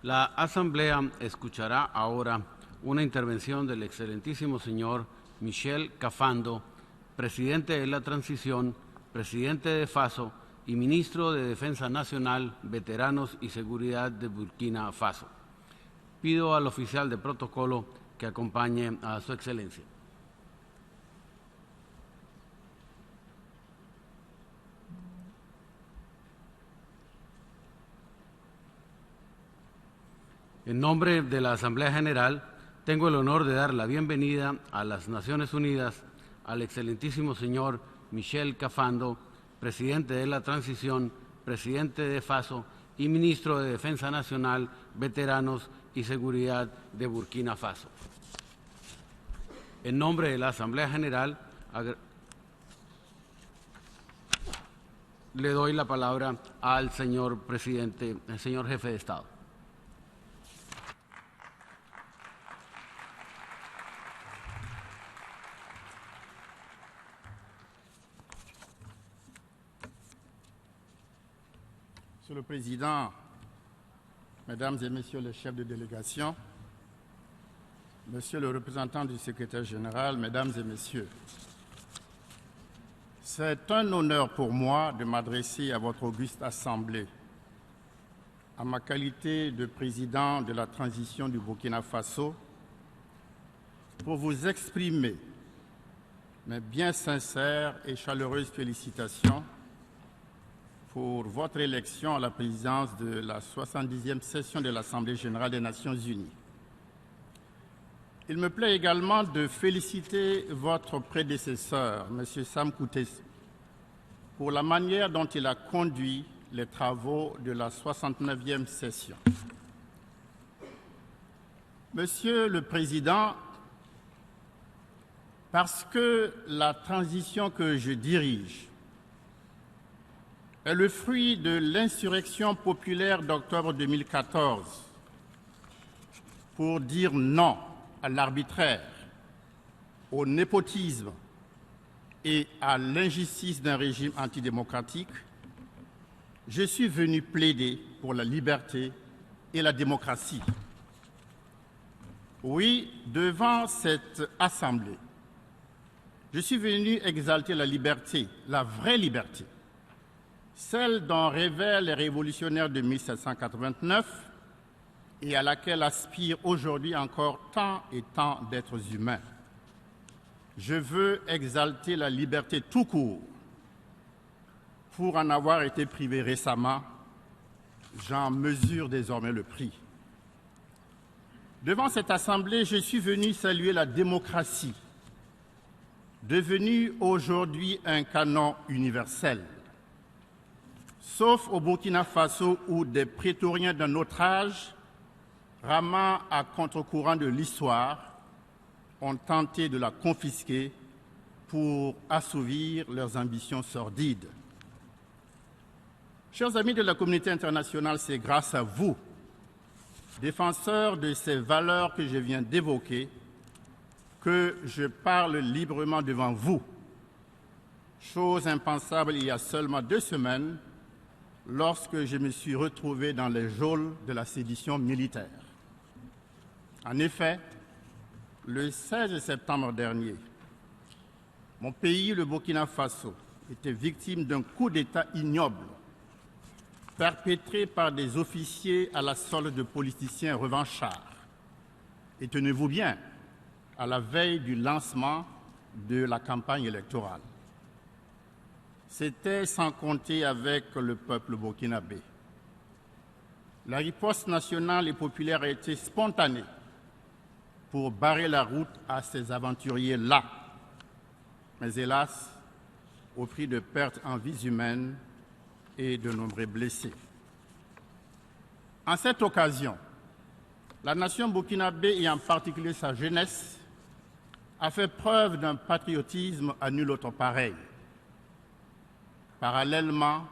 La Asamblea escuchará ahora una intervención del excelentísimo señor Michel Kafando, presidente de la Transición, presidente de FASO y ministro de Defensa Nacional, Veteranos y Seguridad de Burkina Faso. Pido al oficial de protocolo que acompañe a su excelencia. En nombre de la Asamblea General, tengo el honor de dar la bienvenida a las Naciones Unidas al excelentísimo señor Michel Kafando, presidente de la Transición, presidente de FASO y ministro de Defensa Nacional, Veteranos y Seguridad de Burkina Faso. En nombre de la Asamblea General, le doy la palabra al señor presidente, al señor jefe de Estado. Monsieur le Président, Mesdames et Messieurs les chefs de délégation, Monsieur le représentant du secrétaire général, Mesdames et Messieurs, c'est un honneur pour moi de m'adresser à votre auguste Assemblée en ma qualité de président de la transition du Burkina Faso pour vous exprimer mes bien sincères et chaleureuses félicitations pour votre élection à la présidence de la 70e session de l'Assemblée générale des Nations unies. Il me plaît également de féliciter votre prédécesseur, M. Sam Kutesa, pour la manière dont il a conduit les travaux de la 69e session. Monsieur le Président, parce que la transition que je dirige est le fruit de l'insurrection populaire d'octobre 2014 pour dire non à l'arbitraire, au népotisme et à l'injustice d'un régime antidémocratique, je suis venu plaider pour la liberté et la démocratie. Oui, devant cette Assemblée, je suis venu exalter la liberté, la vraie liberté, celle dont rêvaient les révolutionnaires de 1789 et à laquelle aspirent aujourd'hui encore tant et tant d'êtres humains. Je veux exalter la liberté tout court. Pour en avoir été privé récemment, j'en mesure désormais le prix. Devant cette Assemblée, je suis venu saluer la démocratie, devenue aujourd'hui un canon universel. Sauf au Burkina Faso où des prétoriens d'un autre âge, ramant à contre-courant de l'histoire, ont tenté de la confisquer pour assouvir leurs ambitions sordides. Chers amis de la communauté internationale, c'est grâce à vous, défenseurs de ces valeurs que je viens d'évoquer, que je parle librement devant vous. Chose impensable il y a seulement 2 semaines, lorsque je me suis retrouvé dans les geôles de la sédition militaire. En effet, le 16 septembre dernier, mon pays, le Burkina Faso, était victime d'un coup d'État ignoble perpétré par des officiers à la solde de politiciens revanchards. Et tenez-vous bien, à la veille du lancement de la campagne électorale. C'était sans compter avec le peuple burkinabé. La riposte nationale et populaire a été spontanée pour barrer la route à ces aventuriers-là. Mais hélas, au prix de pertes en vies humaines et de nombreux blessés. En cette occasion, la nation burkinabé et en particulier sa jeunesse a fait preuve d'un patriotisme à nul autre pareil. Parallèlement,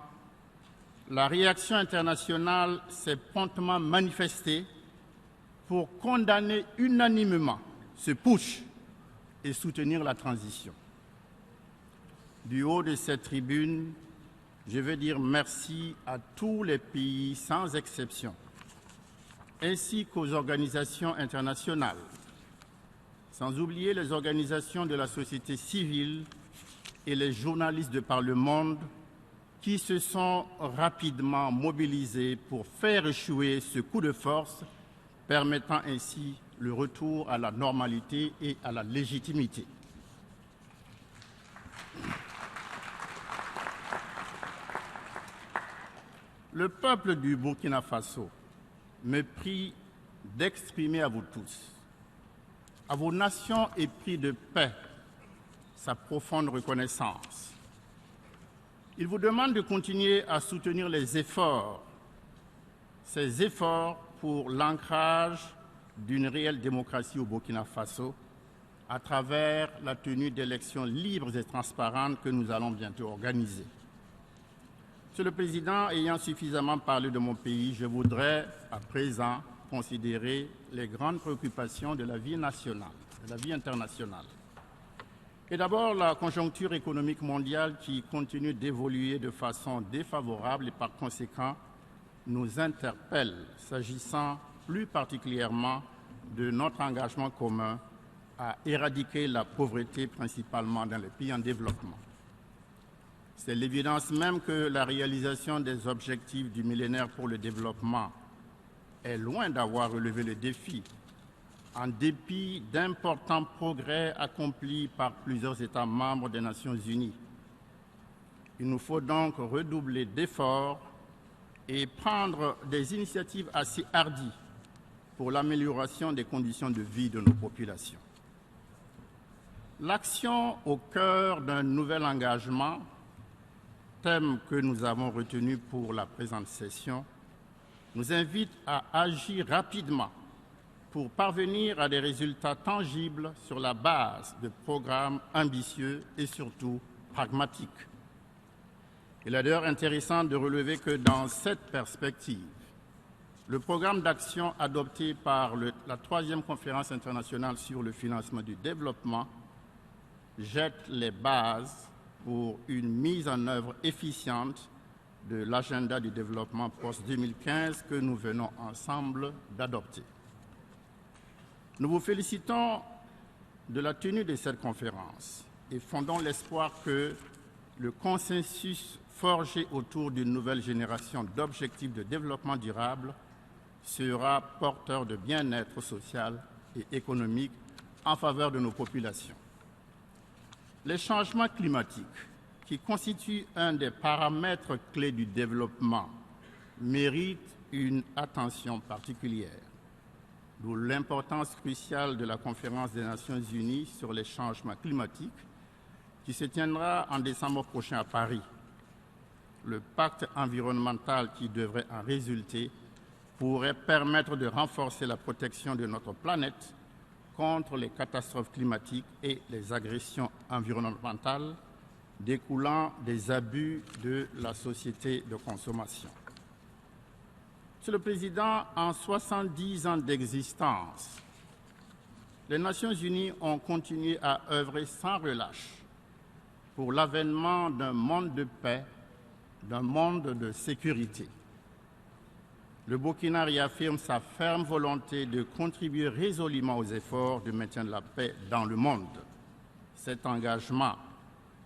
la réaction internationale s'est promptement manifestée pour condamner unanimement ce putsch et soutenir la transition. Du haut de cette tribune, je veux dire merci à tous les pays, sans exception, ainsi qu'aux organisations internationales, sans oublier les organisations de la société civile et les journalistes de par le monde qui se sont rapidement mobilisés pour faire échouer ce coup de force, permettant ainsi le retour à la normalité et à la légitimité. Le peuple du Burkina Faso me prie d'exprimer à vous tous, à vos nations épris de paix, sa profonde reconnaissance. Il vous demande de continuer à soutenir ces efforts pour l'ancrage d'une réelle démocratie au Burkina Faso à travers la tenue d'élections libres et transparentes que nous allons bientôt organiser. Monsieur le Président, ayant suffisamment parlé de mon pays, je voudrais à présent considérer les grandes préoccupations de la vie nationale, de la vie internationale. Et d'abord, la conjoncture économique mondiale qui continue d'évoluer de façon défavorable et par conséquent nous interpelle, s'agissant plus particulièrement de notre engagement commun à éradiquer la pauvreté, principalement dans les pays en développement. C'est l'évidence même que la réalisation des objectifs du millénaire pour le développement est loin d'avoir relevé le défi, en dépit d'importants progrès accomplis par plusieurs États membres des Nations Unies. Il nous faut donc redoubler d'efforts et prendre des initiatives assez hardies pour l'amélioration des conditions de vie de nos populations. L'action au cœur d'un nouvel engagement, thème que nous avons retenu pour la présente session, nous invite à agir rapidement pour parvenir à des résultats tangibles sur la base de programmes ambitieux et surtout pragmatiques. Il est d'ailleurs intéressant de relever que dans cette perspective, le programme d'action adopté par la 3e conférence internationale sur le financement du développement jette les bases pour une mise en œuvre efficiente de l'agenda du développement post-2015 que nous venons ensemble d'adopter. Nous vous félicitons de la tenue de cette conférence et fondons l'espoir que le consensus forgé autour d'une nouvelle génération d'objectifs de développement durable sera porteur de bien-être social et économique en faveur de nos populations. Les changements climatiques, qui constituent un des paramètres clés du développement, méritent une attention particulière, d'où l'importance cruciale de la conférence des Nations Unies sur les changements climatiques qui se tiendra en décembre prochain à Paris. Le pacte environnemental qui devrait en résulter pourrait permettre de renforcer la protection de notre planète contre les catastrophes climatiques et les agressions environnementales découlant des abus de la société de consommation. Monsieur le Président, en 70 ans d'existence, les Nations Unies ont continué à œuvrer sans relâche pour l'avènement d'un monde de paix, d'un monde de sécurité. Le Burkina réaffirme sa ferme volonté de contribuer résolument aux efforts de maintien de la paix dans le monde. Cet engagement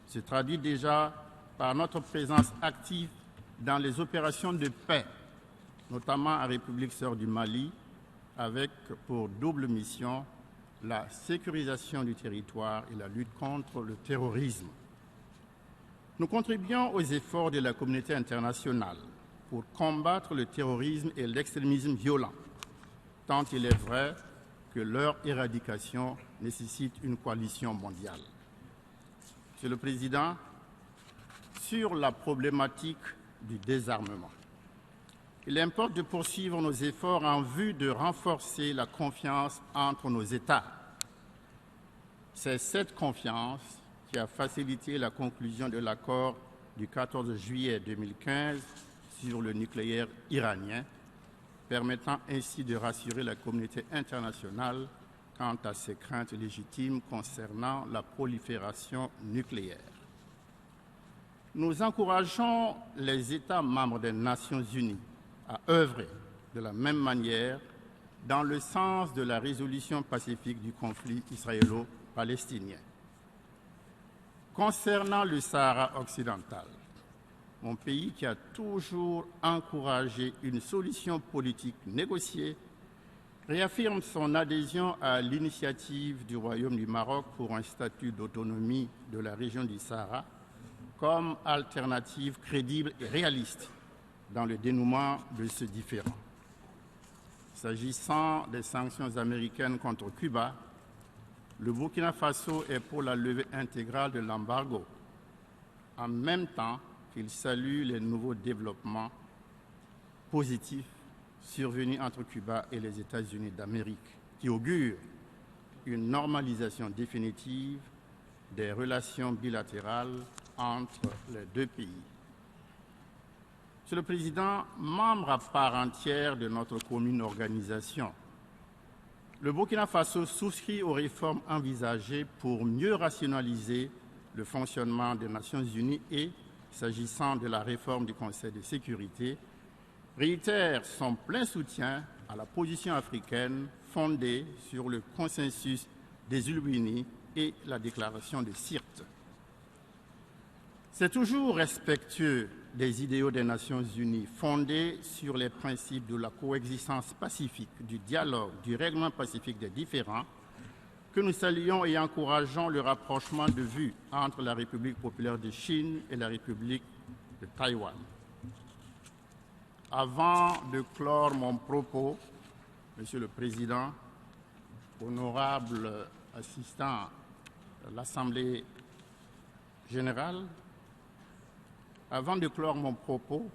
se traduit déjà par notre présence active dans les opérations de paix, notamment en République sœur du Mali, avec pour double mission la sécurisation du territoire et la lutte contre le terrorisme. Nous contribuons aux efforts de la communauté internationale pour combattre le terrorisme et l'extrémisme violent, tant il est vrai que leur éradication nécessite une coalition mondiale. Monsieur le Président, sur la problématique du désarmement, il importe de poursuivre nos efforts en vue de renforcer la confiance entre nos États. C'est cette confiance qui a facilité la conclusion de l'accord du 14 juillet 2015 sur le nucléaire iranien, permettant ainsi de rassurer la communauté internationale quant à ses craintes légitimes concernant la prolifération nucléaire. Nous encourageons les États membres des Nations Unies à œuvrer de la même manière dans le sens de la résolution pacifique du conflit israélo-palestinien. Concernant le Sahara occidental, mon pays qui a toujours encouragé une solution politique négociée réaffirme son adhésion à l'initiative du Royaume du Maroc pour un statut d'autonomie de la région du Sahara comme alternative crédible et réaliste dans le dénouement de ce différend. S'agissant des sanctions américaines contre Cuba, le Burkina Faso est pour la levée intégrale de l'embargo, en même temps qu'il salue les nouveaux développements positifs survenus entre Cuba et les États-Unis d'Amérique, qui augurent une normalisation définitive des relations bilatérales entre les deux pays. Monsieur le Président, membre à part entière de notre commune organisation, le Burkina Faso souscrit aux réformes envisagées pour mieux rationaliser le fonctionnement des Nations Unies et, s'agissant de la réforme du Conseil de sécurité, réitère son plein soutien à la position africaine fondée sur le consensus des Ulbini et la déclaration de Sirte. C'est toujours respectueux des idéaux des Nations Unies fondés sur les principes de la coexistence pacifique, du dialogue, du règlement pacifique des différends que nous saluons et encourageons le rapprochement de vues entre la République populaire de Chine et la République de Taïwan. Avant de clore mon propos, Monsieur le Président, honorable assistant à l'Assemblée générale, avant de clore mon propos,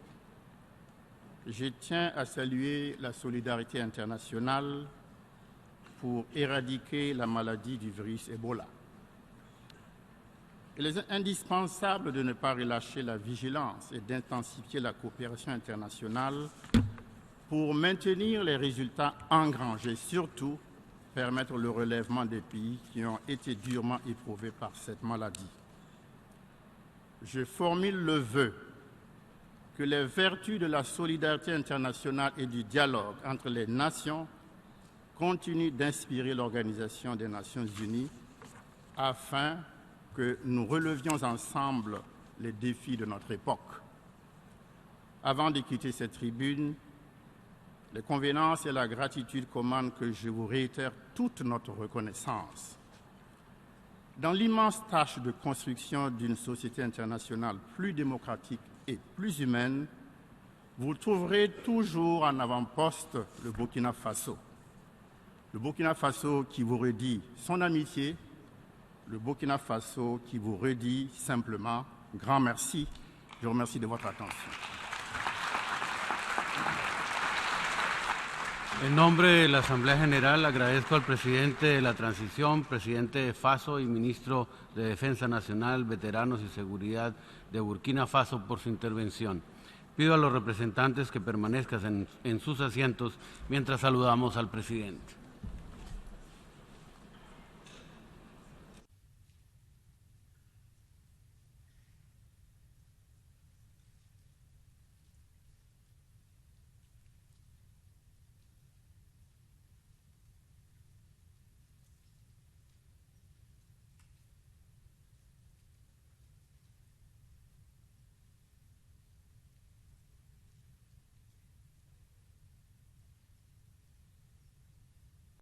je tiens à saluer la solidarité internationale pour éradiquer la maladie du virus Ebola. Il est indispensable de ne pas relâcher la vigilance et d'intensifier la coopération internationale pour maintenir les résultats engrangés, surtout permettre le relèvement des pays qui ont été durement éprouvés par cette maladie. Je formule le vœu que les vertus de la solidarité internationale et du dialogue entre les nations continuent d'inspirer l'Organisation des Nations Unies afin que nous relevions ensemble les défis de notre époque. Avant de quitter cette tribune, les convenances et la gratitude commandent que je vous réitère toute notre reconnaissance. Dans l'immense tâche de construction d'une société internationale plus démocratique et plus humaine, vous trouverez toujours en avant-poste le Burkina Faso. Le Burkina Faso qui vous redit son amitié, le Burkina Faso qui vous redit simplement grand merci. Je vous remercie de votre attention. En nombre de la Asamblea General, agradezco al presidente de la Transición, presidente de FASO y ministro de Defensa Nacional, Veteranos y Seguridad de Burkina Faso por su intervención. Pido a los representantes que permanezcan en sus asientos mientras saludamos al presidente.